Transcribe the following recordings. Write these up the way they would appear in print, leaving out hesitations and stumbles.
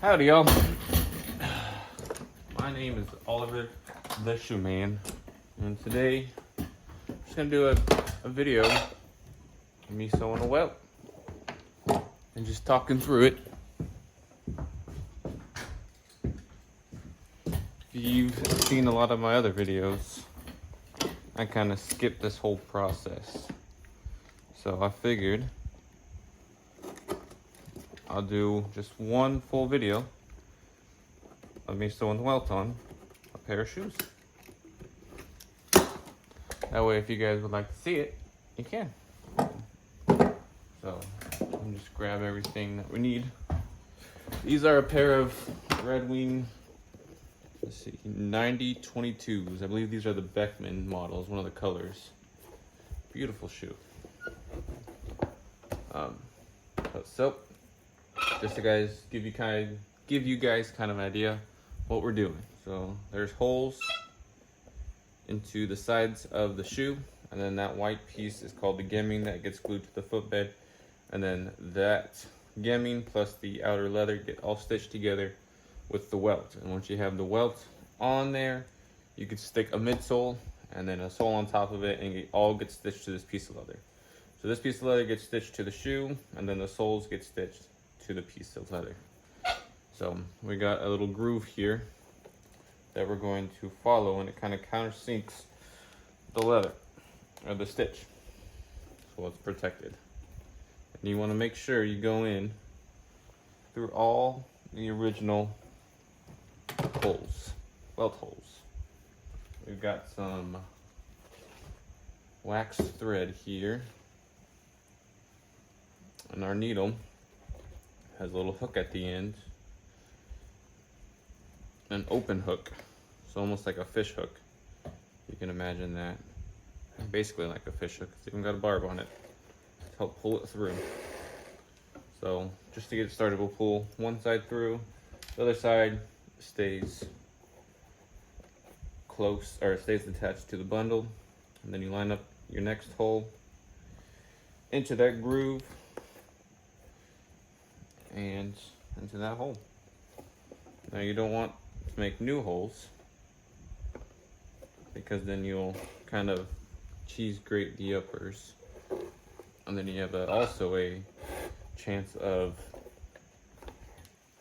Howdy, y'all. My name is Oliver the Shoe Man, and today I'm just gonna do a video of me sewing a welt and just talking through it. If you've seen a lot of my other videos, I kind of skipped this whole process, so I figured I'll do just one full video of me sewing the welt on a pair of shoes. That way, if you guys would like to see it, you can. So, let me just grab everything that we need. These are a pair of Red Wing, let's see, 9022s. I believe these are the Beckman models, one of the colors. Beautiful shoe. So, just to guys give you guys kind of an idea what we're doing. So there's holes into the sides of the shoe, and then that white piece is called the gemming that gets glued to the footbed, and then that gemming plus the outer leather get all stitched together with the welt. And once you have the welt on there, you could stick a midsole and then a sole on top of it, and it all gets stitched to this piece of leather. So this piece of leather gets stitched to the shoe, and then the soles get stitched to the piece of leather. So we got a little groove here that we're going to follow, and it kind of countersinks the leather or the stitch, so it's protected. And you want to make sure you go in through all the original holes, welt holes. We've got some wax thread here, and our needle has a little hook at the end, an open hook, so almost like a fish hook. You can imagine that. Basically like a fish hook. It's even got a barb on it to help pull it through. So just to get it started, we'll pull one side through, the other side stays close, or it stays attached to the bundle, and then you line up your next hole into that groove and into that hole. Now you don't want to make new holes, because then you'll kind of cheese grate the uppers, and then you have also a chance of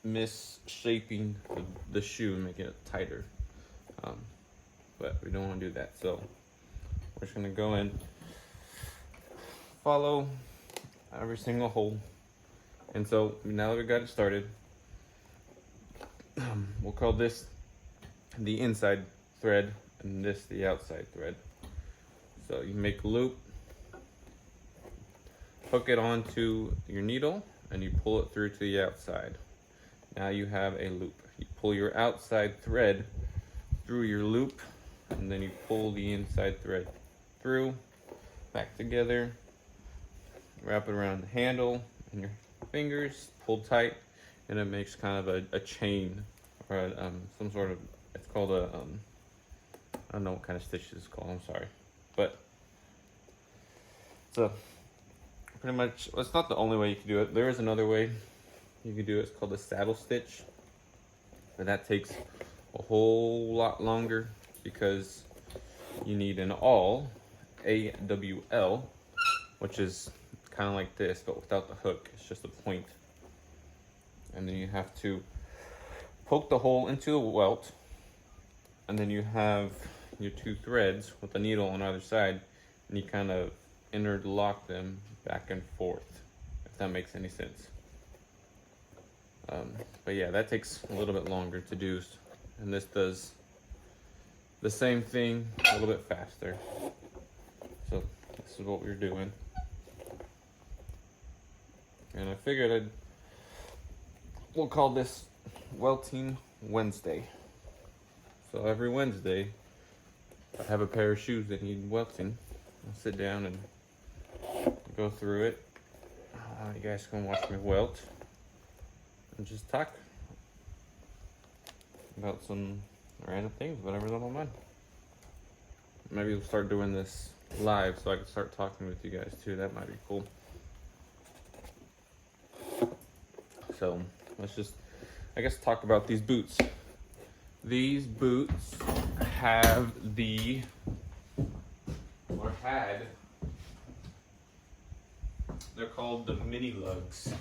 misshaping the shoe and making it tighter. But we don't want to do that, so we're just going to go in, follow every single hole. And so now that we got it started, we'll call this the inside thread and this the outside thread. So you make a loop, hook it onto your needle, and you pull it through to the outside. Now you have a loop. You pull your outside thread through your loop, and then you pull the inside thread through, back together, wrap it around the handle and your fingers, pull tight, and it makes kind of a chain, or some sort of, it's called a, I don't know what kind of stitch this is called, I'm sorry. But so pretty much, well, it's not the only way you can do it. There is another way you can do it. It's called a saddle stitch, but that takes a whole lot longer because you need an awl, AWL, which is kind of like this, but without the hook. It's just a point. And then you have to poke the hole into the welt, and then you have your two threads with the needle on either side, and you kind of interlock them back and forth, if that makes any sense. But yeah, that takes a little bit longer to do, and this does the same thing a little bit faster. So this is what we're doing. And I figured we'll call this Welting Wednesday. So every Wednesday, I have a pair of shoes that need welting. I'll sit down and go through it. You guys can watch me welt and just talk about some random things, whatever's on my mind. Maybe we'll start doing this live so I can start talking with you guys too. That might be cool. So let's just I guess talk about these boots. These boots have they're called the mini lugs.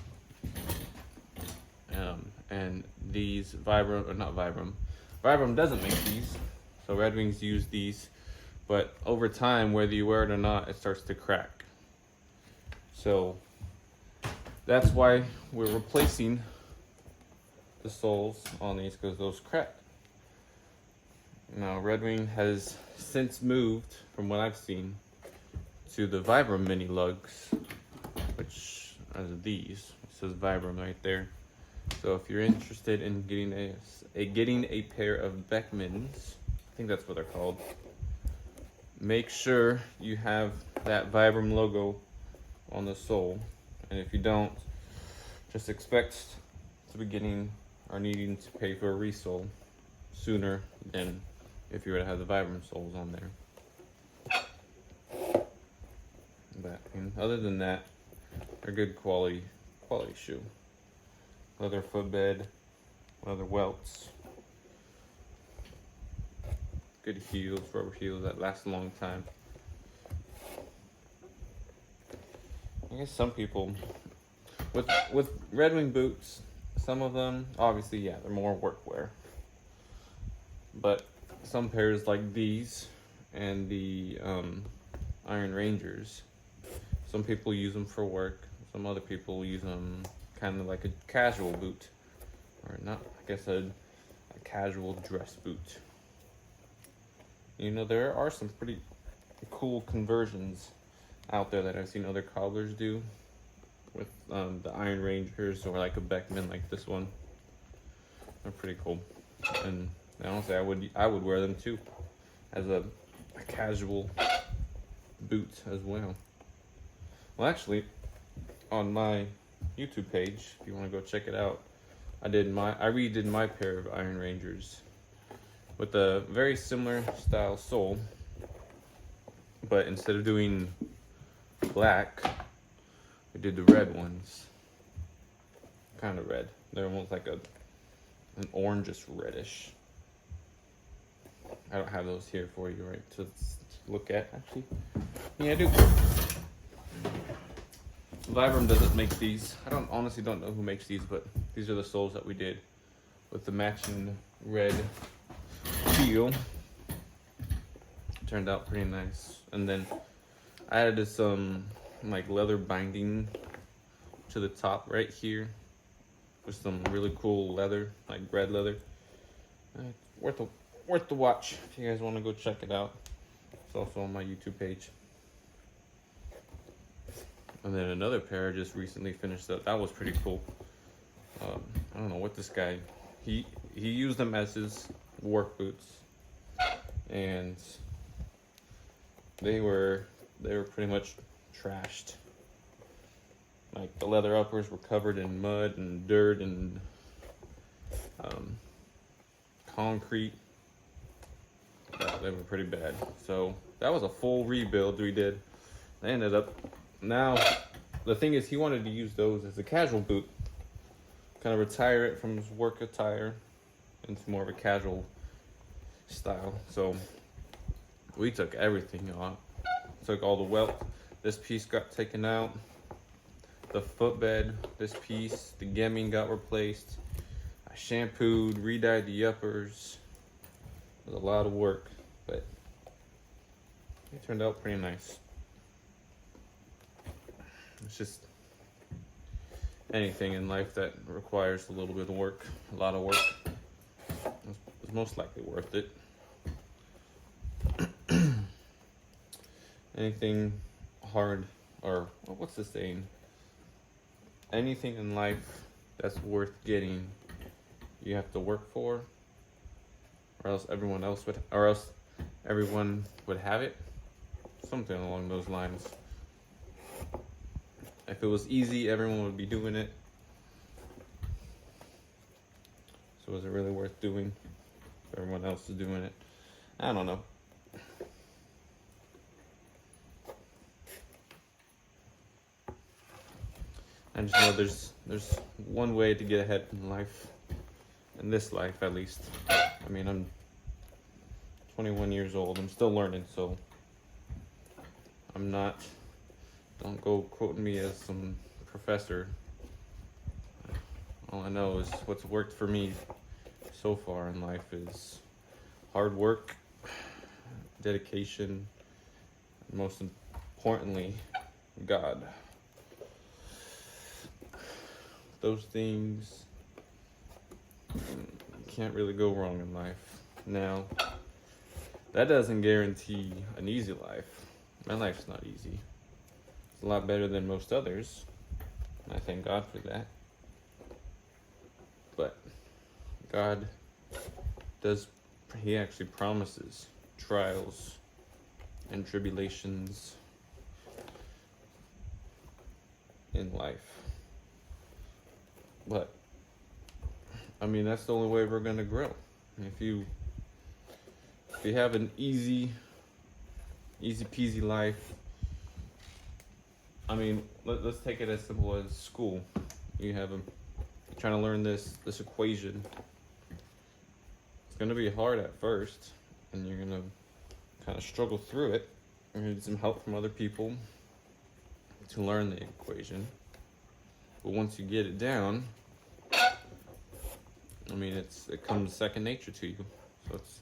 And these Vibram, or not Vibram, Vibram doesn't make these, so Red Wings use these, but over time, whether you wear it or not, it starts to crack. So that's why we're replacing the soles on these, because those crack. Now Red Wing has since moved, from what I've seen, to the Vibram mini lugs, which are these. It says Vibram right there. So if you're interested in getting a pair of Beckmans, I think that's what they're called, make sure you have that Vibram logo on the sole. And if you don't, just expect to be getting or needing to pay for a resole sooner than if you were to have the Vibram soles on there. But other than that, they're good quality shoe. Leather footbed, leather welts, good heels, rubber heels that last a long time. I guess some people with Red Wing boots, some of them obviously, yeah, they're more workwear. But some pairs like these and the Iron Rangers, some people use them for work. Some other people use them kind of like a casual boot, or not, I guess a casual dress boot. You know, there are some pretty cool conversions out there that I've seen other cobblers do with the Iron Rangers, or like a Beckman like this one. They're pretty cool, and honestly, I would wear them too as a casual boot as well. Well, actually, on my YouTube page, if you want to go check it out, I redid my pair of Iron Rangers with a very similar style sole, but instead of doing black, I did the red ones. Kind of red. They're almost like an orangish reddish. I don't have those here for you, right, to look at, actually. Yeah, I do. Vibram doesn't make these. I honestly don't know who makes these, but these are the soles that we did with the matching red heel. Turned out pretty nice. And then I added some like leather binding to the top right here with some really cool leather, like red leather. Worth the watch if you guys want to go check it out. It's also on my YouTube page. And then another pair I just recently finished up. That was pretty cool. I don't know what this guy, he used them as his work boots, and they were pretty much trashed. Like the leather uppers were covered in mud and dirt and concrete. They were pretty bad. So that was a full rebuild we did. I ended up, now the thing is, he wanted to use those as a casual boot, kind of retire it from his work attire into more of a casual style. So we took everything off. Took all the welt. This piece got taken out. The footbed, this piece, the gemming got replaced. I shampooed, re-dyed the uppers. It was a lot of work, but it turned out pretty nice. It's just anything in life that requires a little bit of work, a lot of work, is most likely worth it. Anything hard, or what's the saying? Anything in life that's worth getting, you have to work for, or else everyone would have it. Something along those lines. If it was easy, everyone would be doing it. So is it really worth doing if everyone else is doing it? I don't know. I just know there's one way to get ahead in life, in this life at least. I mean, I'm 21 years old. I'm still learning, so I'm not, don't go quoting me as some professor. All I know is what's worked for me so far in life is hard work, dedication, and most importantly, God. Those things, you can't really go wrong in life. Now, that doesn't guarantee an easy life. My life's not easy. It's a lot better than most others, and I thank God for that. But God does, He actually promises trials and tribulations in life. But I mean, that's the only way we're gonna grow. If you have an easy peasy life, I mean, let's take it as simple as school. You're trying to learn this equation. It's gonna be hard at first, and you're gonna kind of struggle through it. You're gonna need some help from other people to learn the equation. But once you get it down, I mean, it comes second nature to you. So it's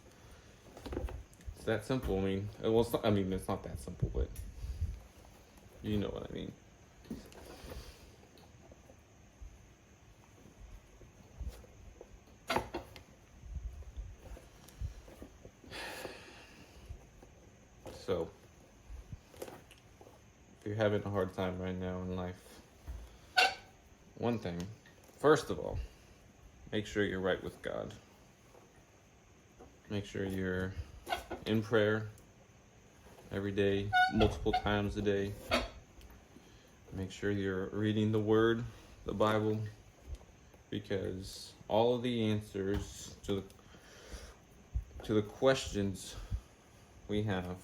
that simple. I mean, well, it's not that simple, but you know what I mean. So, if you're having a hard time right now in life, one thing, first of all, make sure you're right with God. Make sure you're in prayer every day, multiple times a day. Make sure you're reading the Word, the Bible, because all of the answers to the questions we have,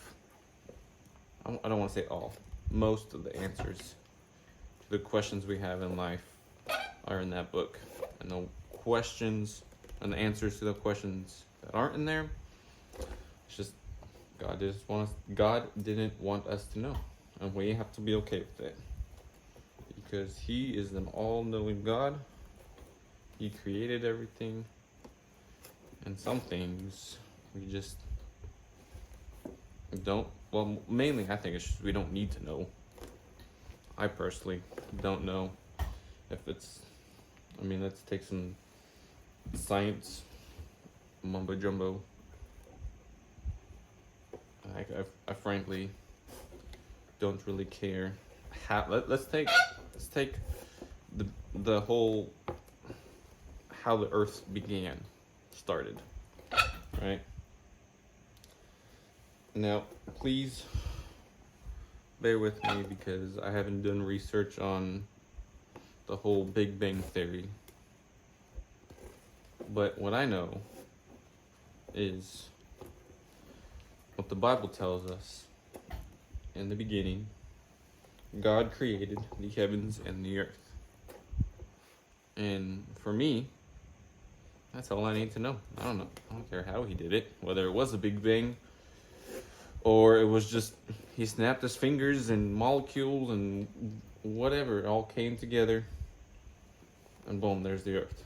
I don't want to say all, most of the answers to the questions we have in life are in that book. And the questions and the answers to the questions that aren't in there, it's just God didn't want us to know, and we have to be okay with it, because He is an all-knowing God. He created everything, and some things we just don't. Well, mainly I think it's just we don't need to know. I personally don't know if it's. I mean, let's take some science mumbo jumbo. I frankly don't really care. Let's take the whole how the Earth started, right? Now, please bear with me because I haven't done research on the whole Big Bang Theory. But what I know is what the Bible tells us. In the beginning, God created the heavens and the earth. And for me, that's all I need to know. I don't know. I don't care how He did it. Whether it was a Big Bang or it was just He snapped His fingers and molecules and whatever, it all came together. And boom, there's the earth.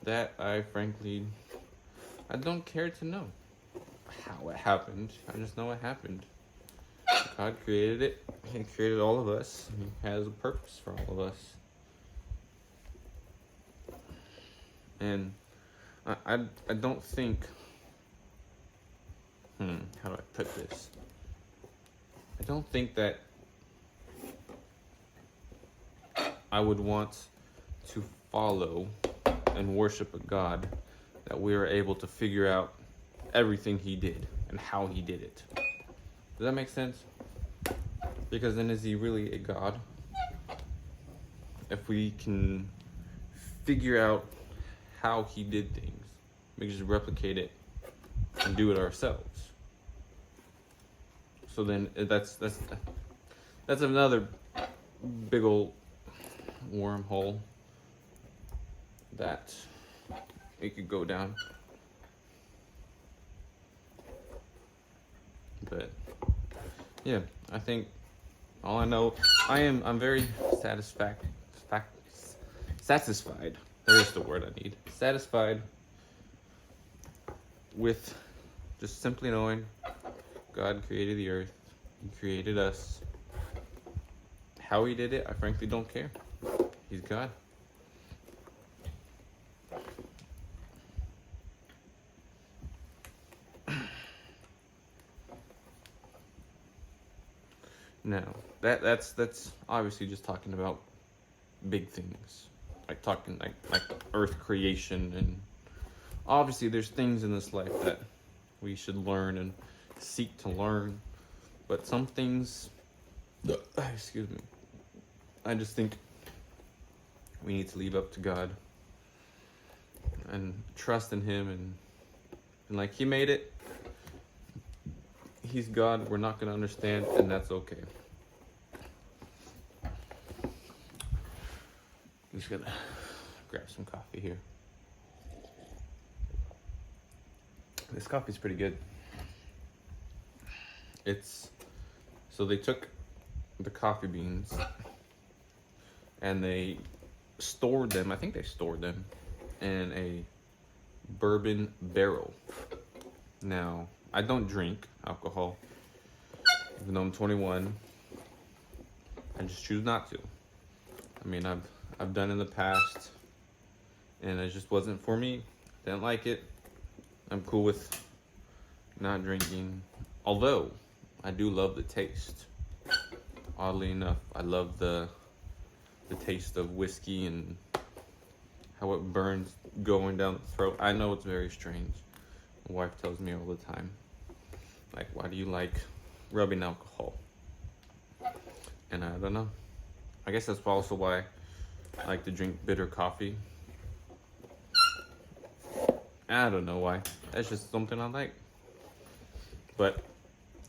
That I don't care to know how it happened. I just know it happened. God created it. He created all of us. He has a purpose for all of us. And I don't think, how do I put this? I don't think that I would want to follow and worship a God that we were able to figure out everything He did and how He did it. Does that make sense? Because then is He really a God? If we can figure out how He did things, we can just replicate it and do it ourselves. So then that's another big old wormhole that it could go down. But yeah, I think all I know, I'm very satisfied. There's the word I need. Satisfied with just simply knowing God created the earth, He created us. How He did it, I frankly don't care. He's God. Now, that's obviously just talking about big things, like talking like earth creation, and obviously there's things in this life that we should learn and seek to learn, but some things, excuse me, I just think we need to leave up to God and trust in Him, and like He made it. He's God. We're not going to understand, and that's okay. I'm just gonna grab some coffee here. This coffee's pretty good. So they took the coffee beans and they stored them. I think they stored them in a bourbon barrel. Now, I don't drink alcohol, even though I'm 21. I just choose not to. I mean, I've done in the past, and it just wasn't for me. Didn't like it. I'm cool with not drinking, although I do love the taste. Oddly enough, I love the taste of whiskey and how it burns going down the throat. I know it's very strange. My wife tells me all the time, like, why do you like rubbing alcohol? And I don't know. I guess that's also why I like to drink bitter coffee. I don't know why. That's just something I like. But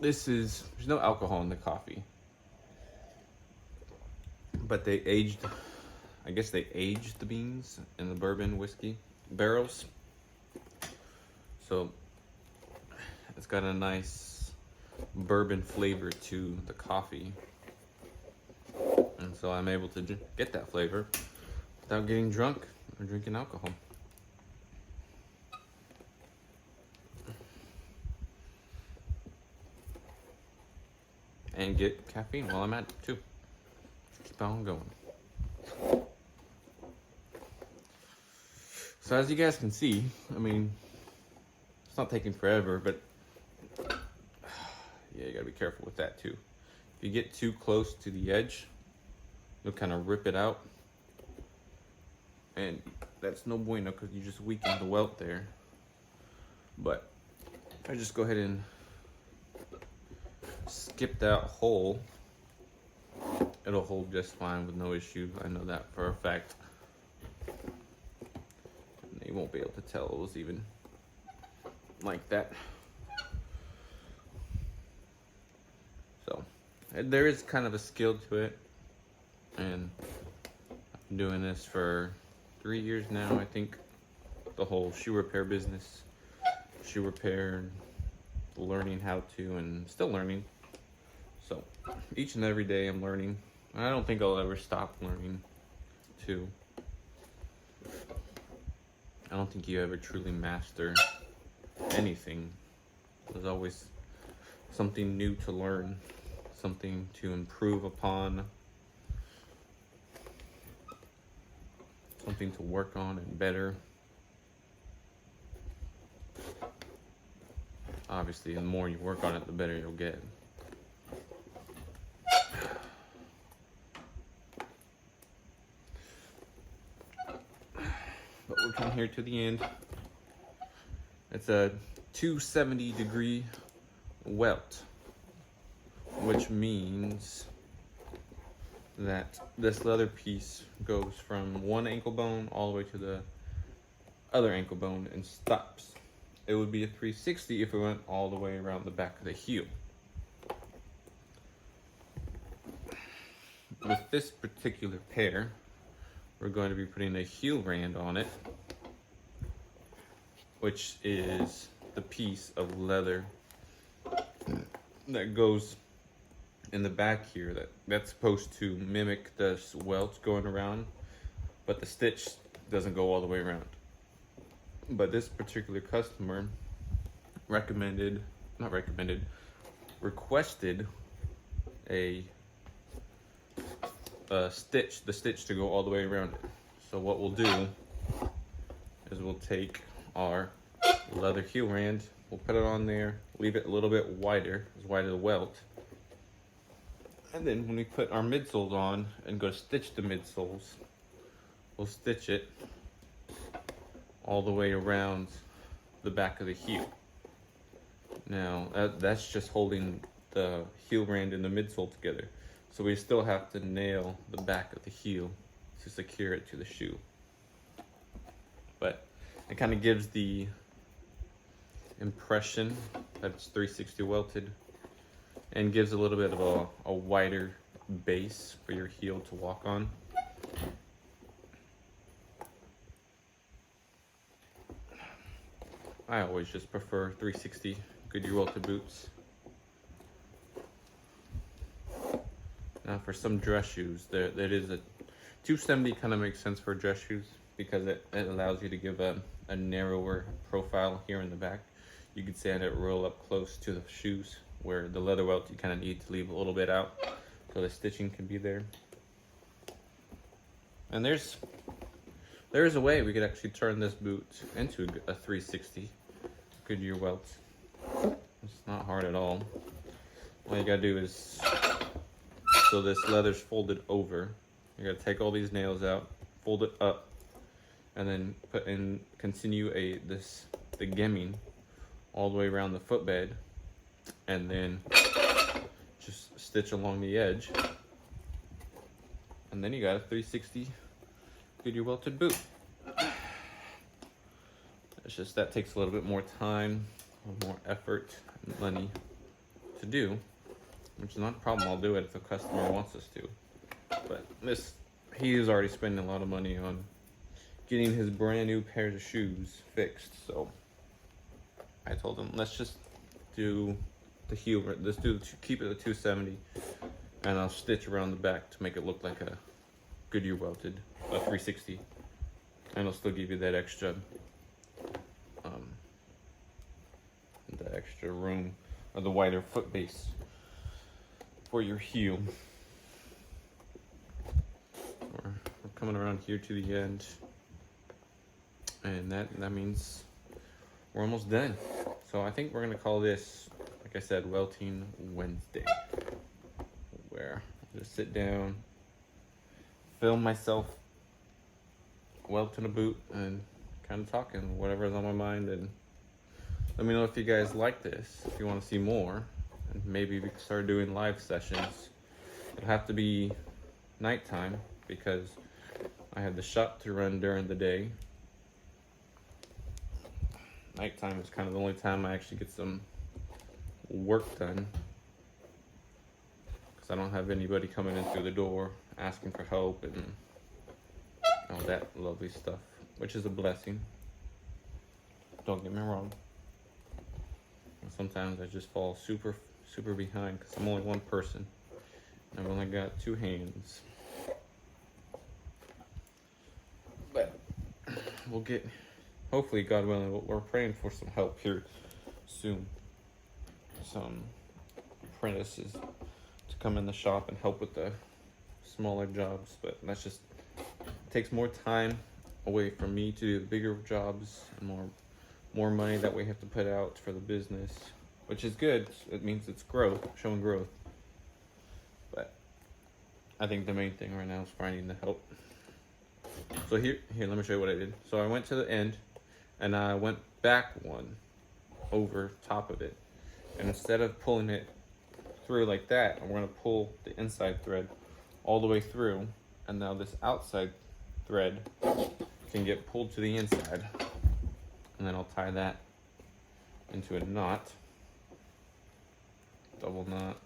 there's no alcohol in the coffee. But I guess they aged the beans in the bourbon whiskey barrels. So it's got a nice bourbon flavor to the coffee. And so I'm able to get that flavor without getting drunk or drinking alcohol. And get caffeine while I'm at it too. Keep on going. So as you guys can see, I mean, it's not taking forever, but yeah, you gotta be careful with that too. If you get too close to the edge, you'll kind of rip it out. And that's no bueno because you just weaken the welt there. But if I just go ahead and skip that hole, it'll hold just fine with no issue. I know that for a fact. And you won't be able to tell it was even like that. So there is kind of a skill to it, and I've been doing this for 3 years now. I think the whole shoe repair business, shoe repair, learning how to, and still learning. So each and every day I'm learning. And I don't think I'll ever stop learning too. I don't think you ever truly master anything. There's always something new to learn, something to improve upon, something to work on and better. Obviously, the more you work on it, the better you'll get. But we're coming here to the end. It's a 270 degree welt, which means that this leather piece goes from one ankle bone all the way to the other ankle bone and stops. It would be a 360 if it went all the way around the back of the heel. With this particular pair, we're going to be putting a heel rand on it, which is the piece of leather that goes in the back here that's supposed to mimic this welt going around, but the stitch doesn't go all the way around. But this particular customer requested the stitch to go all the way around it. So what we'll do is we'll take our leather heel rand, we'll put it on there, leave it a little bit wider, as wide as a welt. And then when we put our midsoles on and go to stitch the midsoles, we'll stitch it all the way around the back of the heel. Now, that's just holding the heel rand and the midsole together. So we still have to nail the back of the heel to secure it to the shoe. But it kind of gives the impression that it's 360 welted and gives a little bit of a wider base for your heel to walk on. I always just prefer 360 Goodyear welted boots. Now for some dress shoes, that is a 270 kind of makes sense for dress shoes because it allows you to give a narrower profile here in the back. You could stand it roll up close to the shoes, where the leather welt you kind of need to leave a little bit out so the stitching can be there. And there's a way we could actually turn this boot into a 360 Goodyear welt. It's not hard at all. All you gotta do is, so this leather's folded over, you gotta take all these nails out, fold it up, and then continue the gemming all the way around the footbed, and then just stitch along the edge, and then you got a 360 Goodyear welted boot. It's just that takes a little bit more time, a little more effort and money to do, which is not a problem. I'll do it if a customer wants us to. But he is already spending a lot of money on getting his brand new pairs of shoes fixed. So I told him, let's just do the heel. Keep it at 270, and I'll stitch around the back to make it look like a Goodyear welted, a 360, and I'll still give you that extra room, or the wider foot base for your heel. We're coming around here to the end, and that means we're almost done. So I think we're gonna call this, like I said, Welting Wednesday, where I just sit down, film myself welting a boot and kind of talking whatever's on my mind. And let me know if you guys like this, if you want to see more, and maybe we can start doing live sessions. It'll have to be nighttime because I have the shop to run during the day. Nighttime is kind of the only time I actually get some work done, because I don't have anybody coming in through the door asking for help and all that lovely stuff, which is a blessing. Don't get me wrong. Sometimes I just fall super behind because I'm only one person. I've only got 2 hands. But we'll get, hopefully, God willing, we're praying for some help here soon. Some apprentices to come in the shop and help with the smaller jobs, but that's just, it takes more time away from me to do the bigger jobs and more money that we have to put out for the business, which is good. It means it's showing growth. But I think the main thing right now is finding the help. So here, let me show you what I did. So I went to the end and I went back one over top of it. And instead of pulling it through like that, I'm gonna pull the inside thread all the way through. And now this outside thread can get pulled to the inside. And then I'll tie that into a knot, double knot,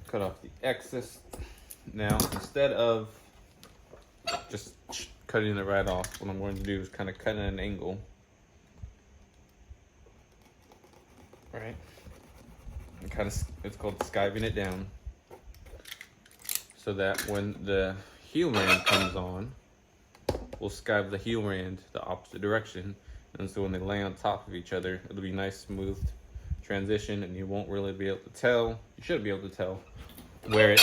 cut off the excess Now, instead of just cutting it right off, what I'm going to do is kind of cut at an angle. Right? And kind of, it's called skiving it down. So that when the heel rand comes on, we'll skive the heel rand the opposite direction. And so when they lay on top of each other, it'll be nice, smooth transition, and you won't really be able to tell. You should be able to tell where it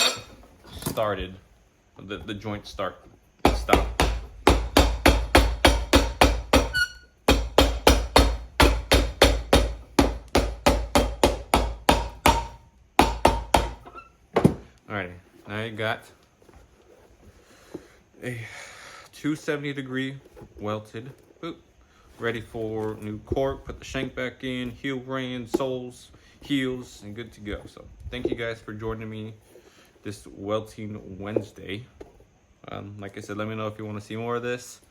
started, the joint start and stop. Alrighty, now you got a 270-degree welted boot, ready for new cork. Put the shank back in, heel rand, soles, heels, and good to go. So thank you guys for joining me this Welting Wednesday. Like I said, let me know if you want to see more of this,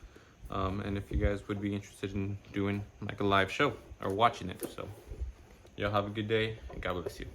and if you guys would be interested in doing like a live show or watching it. So y'all have a good day, and God bless you.